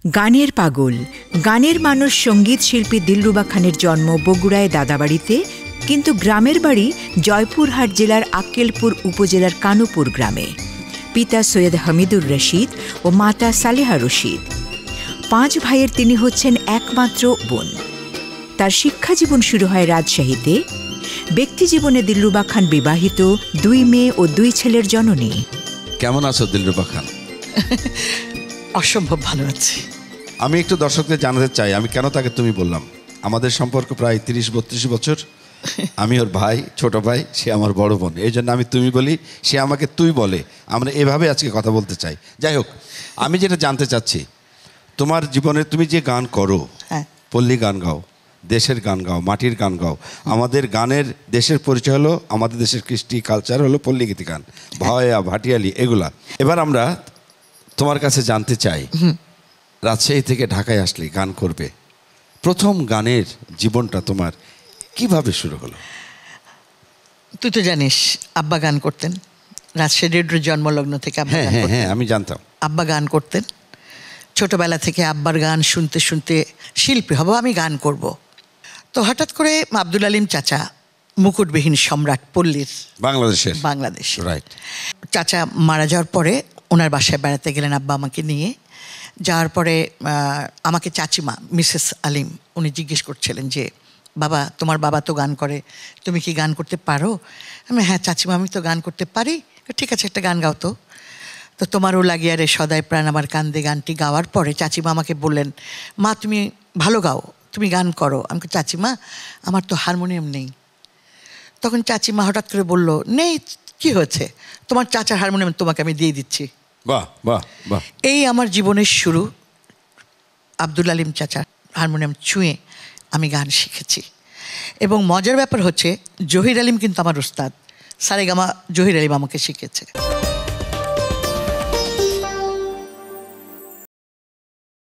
গানের পাগল, গানের মানুষ সঙ্গীত শিল্পী দিলরুবা খানের জন্ম বগুড়ায় দাদাবাড়িতে, কিন্তু গ্রামের বাড়ি জয়পুরহাট জেলার আক্কেলপুর উপজেলার কানুপুর গ্রামে। পিতা সৈয়দ হামিদুর রশিদ ও মাতা সালেহা রশিদ। 5 ভাইয়ের তিনি হচ্ছেন একমাত্র বোন। তার শিক্ষাজীবন শুরু হয় রাজশাহীতে। ব্যক্তিজীবনে দিলরুবা খান বিবাহিত, 2 মেয়ে ও 2 ছেলের জননী। কেমন আছো দিলরুবা খান? অসম্ভব ভালো আছি। আমি একটু দর্শকদের জানাতে চাই আমি কেন তাকে তুমি বললাম। আমাদের সম্পর্ক প্রায় 30-32 বছর। আমি ওর ভাই, ছোট ভাই, সে আমার বড় বোন। এই জন্য আমি তুমি বলি, সে আমাকে তুই বলে। আমরা এভাবে আজকে কথা বলতে চাই। যাই হোক, আমি যেটা জানতে চাচ্ছি, তোমার জীবনে তুমি যে গান করো, পল্লী গান গাও, দেশের গান গাও, মাটির গান গাও। আমাদের গানের দেশের পরিচয় হলো, আমাদের দেশের কৃষ্টি কালচার হলো পল্লীগীতি গান, ভয়া, ভাটিয়ালি, এগুলা। এবার আমরা তোমার কাছে জানতে চাই, রাজশাহী থেকে ঢাকায় আসলে গান করবে, প্রথম গানের জীবনটা তোমার কিভাবে শুরু হলো? তুই তো জানিস আব্বা গান করতেন। রাজশাহী রেডিওর জন্মলগ্ন থেকে আব্বা গান করতেন। হ্যাঁ, আমি জানতাম আব্বা গান করতেন। ছোটবেলা থেকে আব্বার গান শুনতে শুনতে শিল্পী হব, আমি গান করব। তো হঠাৎ করে আব্দুল আলিম চাচা, মুকুটবিহীন সম্রাট পল্লীর, বাংলাদেশ, রাইট। চাচা মারা যাওয়ার পরে ওনার বাসায় বেড়াতে গেলেন আব্বা আমাকে নিয়ে। যাওয়ার পরে আমাকে চাচিমা মিসেস আলিম উনি জিজ্ঞেস করছিলেন যে, বাবা, তোমার বাবা তো গান করে, তুমি কি গান করতে পারো? আমি, হ্যাঁ চাচিমা, আমি তো গান করতে পারি। ঠিক আছে, একটা গান গাও তো। তো তোমারও লাগিয়া রে সদাই প্রাণ আমার কান্দে গানটি গাওয়ার পরে চাচিমা আমাকে বললেন, মা তুমি ভালো গাও, তুমি গান করো। আমাকে, চাচিমা আমার তো হারমোনিয়াম নেই। তখন চাচিমা হঠাৎ করে বলল, নেই কি হয়েছে, তোমার চাচার হারমোনিয়াম তোমাকে আমি দিয়ে দিচ্ছি। বাহ বাহ বাহ। এই আমার জীবনের শুরু। আব্দুল আলিম চাচা হারমোনিয়াম ছুঁয়ে আমি গান শিখেছি। এবং মজার ব্যাপার হচ্ছে, জহির আলিম কিন্তু আমার উস্তাদ। সারেগামা জহির আলিম আমাকে শিখেছে।